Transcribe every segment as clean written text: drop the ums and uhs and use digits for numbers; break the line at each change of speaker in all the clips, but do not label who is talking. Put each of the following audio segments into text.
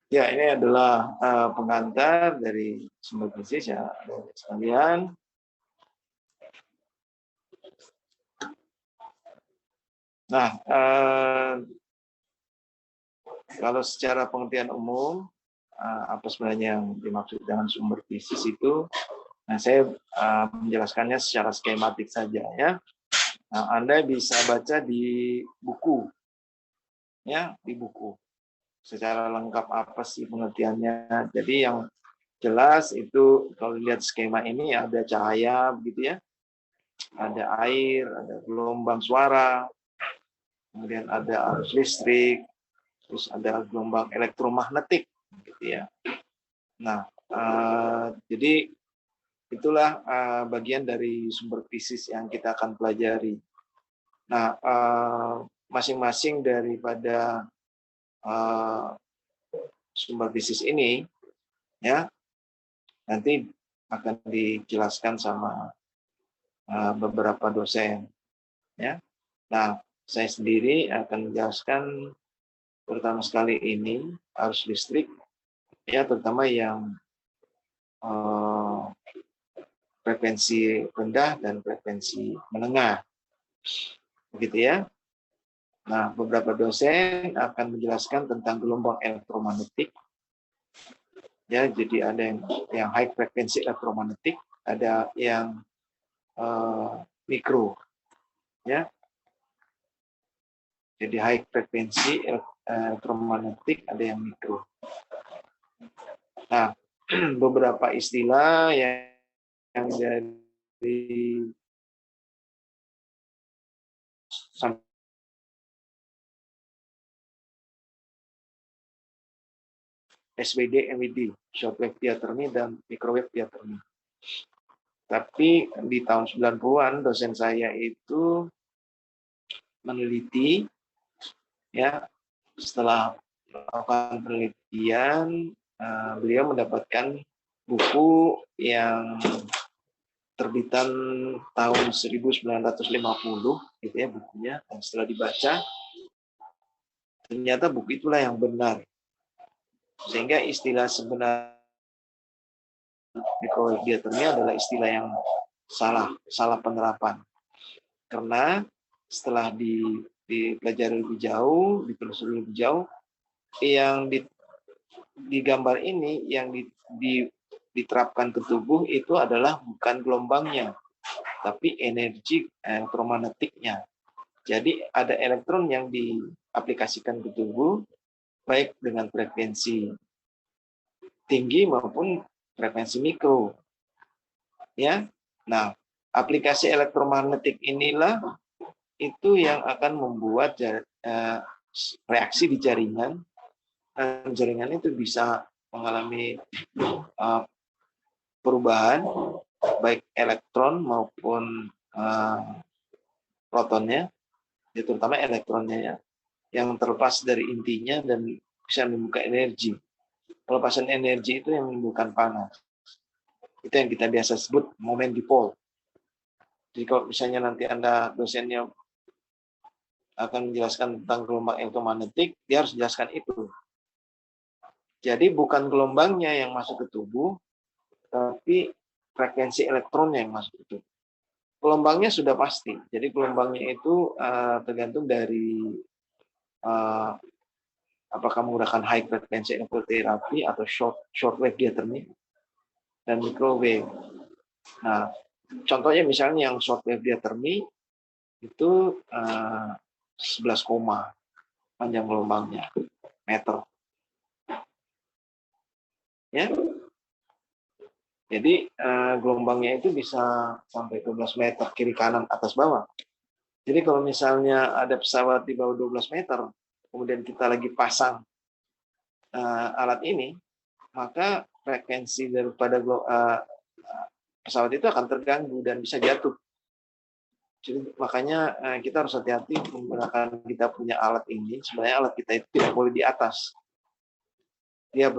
Ya, ini adalah pengantar dari sumber bisnis ya, sekalian. Nah, kalau secara pengertian umum, apa sebenarnya yang dimaksud dengan sumber bisnis itu? Nah, saya menjelaskannya secara skematik saja ya. Nah, Anda bisa baca di buku, ya, di buku. Secara lengkap apa sih pengertiannya? Jadi yang jelas itu kalau lihat skema ini ada cahaya, begitu ya, ada air, ada gelombang suara, kemudian ada arus listrik, terus ada gelombang elektromagnetik, gitu ya. Nah, jadi itulah bagian dari sumber fisik yang kita akan pelajari. Nah, masing-masing daripada sumber fisik ini, ya, nanti akan dijelaskan sama beberapa dosen, ya. Nah, saya sendiri akan menjelaskan pertama sekali ini arus listrik, ya, terutama yang frekuensi rendah dan frekuensi menengah, begitu ya. Nah, beberapa dosen akan menjelaskan tentang gelombang elektromagnetik, ya. Jadi ada yang high frekuensi elektromagnetik, ada yang mikro, ya. Jadi high frekuensi elektromagnetik, ada yang mikro. Nah, beberapa istilah yang dari SWD, MWD, shortwave diathermy dan microwave diathermy. Tapi di tahun 90-an dosen saya itu meneliti, ya, setelah melakukan penelitian, beliau mendapatkan buku yang terbitan tahun 1950, gitu ya bukunya. Dan setelah dibaca, ternyata buku itulah yang benar. Sehingga istilah sebenarnya microwave diathermy adalah istilah yang salah penerapan. Karena setelah dipelajari lebih jauh, ditelusuri lebih jauh, yang di gambar ini yang diterapkan ke tubuh itu adalah bukan gelombangnya, tapi energi elektromagnetiknya. Jadi ada elektron yang diaplikasikan ke tubuh, baik dengan frekuensi tinggi maupun frekuensi mikro, ya. Nah, aplikasi elektromagnetik inilah itu yang akan membuat reaksi di jaringan, dan jaringan itu bisa mengalami perubahan baik elektron maupun protonnya, ya, terutama elektronnya, ya, yang terlepas dari intinya dan bisa membuka energi. Pelepasan energi itu yang menimbulkan panas. Itu yang kita biasa sebut momen dipol. Jadi kalau misalnya nanti Anda dosennya akan menjelaskan tentang gelombang elektromagnetik, dia harus jelaskan itu. Jadi bukan gelombangnya yang masuk ke tubuh, tapi frekuensi elektronnya yang masuk ke tubuh. Gelombangnya sudah pasti. Jadi gelombangnya itu tergantung dari apakah menggunakan high frequency elektroterapi atau shortwave diathermy dan microwave. Nah, contohnya misalnya yang shortwave diathermy itu 11, panjang gelombangnya meter. Ya. Jadi gelombangnya itu bisa sampai 12 meter kiri kanan atas bawah. Jadi kalau misalnya ada pesawat di bawah 12 meter, kemudian kita lagi pasang alat ini, maka frekuensi daripada pesawat itu akan terganggu dan bisa jatuh. Jadi makanya kita harus hati-hati menggunakan kita punya alat ini. Sebenarnya alat kita itu tidak boleh di atas. Dia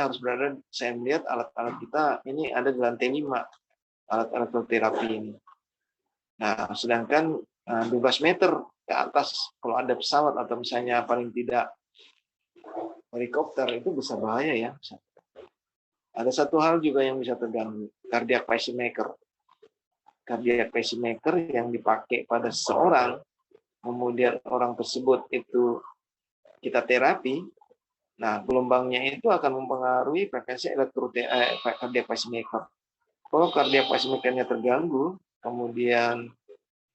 harus berada, saya melihat alat-alat kita ini ada di lantai 5, alat elektroterapi ini. Nah, sedangkan 12 meter ke atas, kalau ada pesawat atau misalnya paling tidak helikopter itu bisa bahaya ya. Ada satu hal juga yang bisa terganggu, cardiac pacemaker. Cardiac pacemaker yang dipakai pada seseorang, kemudian orang tersebut itu kita terapi, nah gelombangnya itu akan mempengaruhi frekuensi cardiac pacemaker. Kalau cardiac pacemaker-nya terganggu, kemudian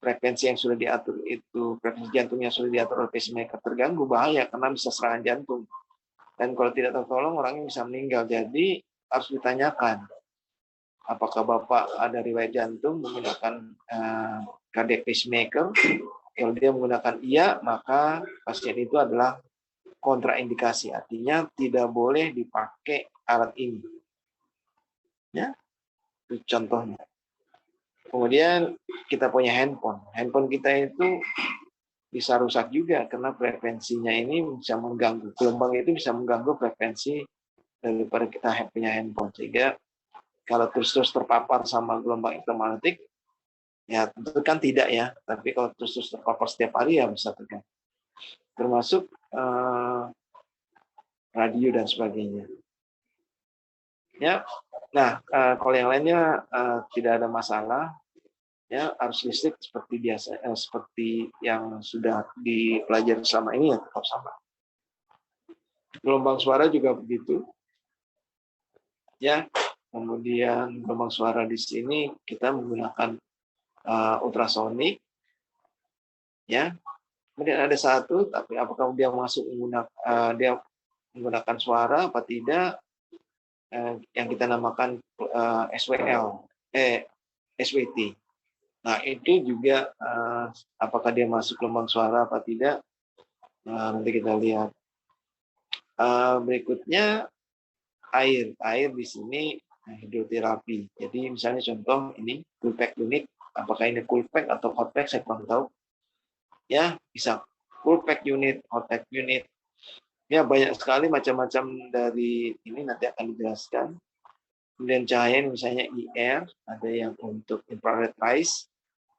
frekuensi yang sudah diatur itu, frekuensi jantungnya sudah diatur oleh pacemaker terganggu, bahaya karena bisa serangan jantung. Dan kalau tidak tertolong, orangnya bisa meninggal. Jadi harus ditanyakan, apakah Bapak ada riwayat jantung menggunakan cardiac pacemaker? Kalau dia menggunakan iya, maka pasien itu adalah kontraindikasi, artinya tidak boleh dipakai alat ini. Ya, itu contohnya. Kemudian kita punya handphone kita itu bisa rusak juga karena frekuensinya ini bisa mengganggu, gelombang itu bisa mengganggu frekuensi daripada kita punya handphone, sehingga kalau terus-terus terpapar sama gelombang elektromagnetik, ya tentu kan tidak ya, tapi kalau terus-terus terpapar setiap hari ya bisa terganggu, termasuk radio dan sebagainya. Ya, nah kalau yang lainnya tidak ada masalah, ya arus listrik seperti biasa, seperti yang sudah dipelajari selama ini ya tetap sama. Gelombang suara juga begitu, ya. Kemudian gelombang suara di sini kita menggunakan ultrasonik, ya. Kemudian ada satu, tapi apakah dia menggunakan suara apa tidak? Yang kita namakan SWT. Nah itu juga apakah dia masuk gelombang suara apa tidak? Nanti kita lihat. Berikutnya air di sini hidroterapi. Jadi misalnya contoh ini Coolpack unit, apakah ini Coolpack atau Hotpack saya kurang tahu. Ya bisa Coolpack unit, Hotpack unit. Ya banyak sekali macam-macam dari ini nanti akan dijelaskan. Kemudian cahaya misalnya IR, ada yang untuk infrared rays,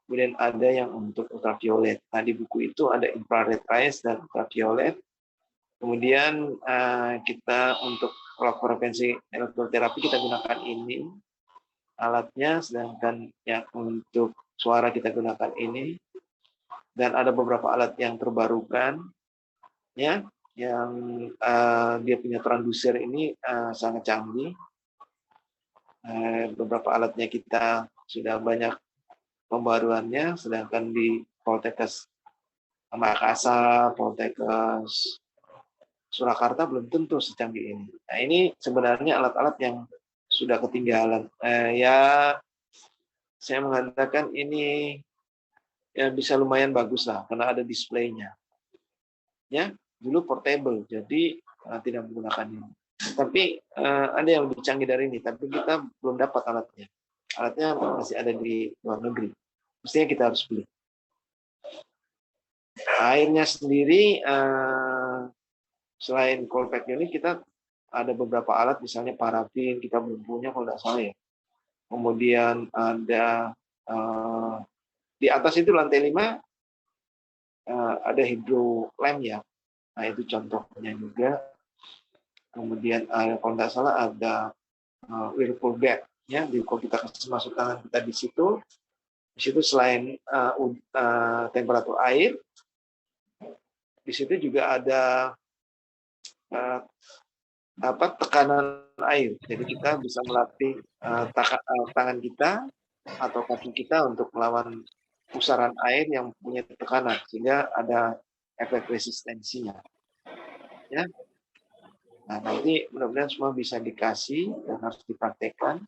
kemudian ada yang untuk ultraviolet. Nah di buku itu ada infrared rays dan ultraviolet. Kemudian kita untuk frekuensi elektroterapi kita gunakan ini alatnya, sedangkan yang untuk suara kita gunakan ini. Dan ada beberapa alat yang terbarukan, ya, yang dia punya transducer ini sangat canggih. Beberapa alatnya kita sudah banyak pembaruannya, sedangkan di Poltekkes Makassar, Poltekkes Surakarta belum tentu secanggih ini. Nah ini sebenarnya alat-alat yang sudah ketinggalan. Ya saya mengatakan ini ya bisa lumayan bagus lah karena ada displaynya. Ya dulu portable, jadi tidak menggunakan ini. Tapi ada yang lebih canggih dari ini, tapi kita belum dapat alatnya. Alatnya masih ada di luar negeri. Mestinya kita harus beli. Airnya sendiri selain Coolpack unit kita ada beberapa alat, misalnya parafin kita belum punya kalau tidak salah ya. Kemudian ada di atas itu lantai 5 ada hydro lamp ya. Nah itu contohnya juga. Kemudian kalau tidak salah ada whirlpool bed ya. Jadi kalau kita kasih masuk tangan kita di situ selain temperatur air, di situ juga ada tekanan air. Jadi kita bisa melatih tangan kita atau kaki kita untuk melawan pusaran air yang punya tekanan, sehingga ada efek resistensinya. Ya. Nah, nanti mudah-mudahan semua bisa dikasih dan harus dipraktekkan.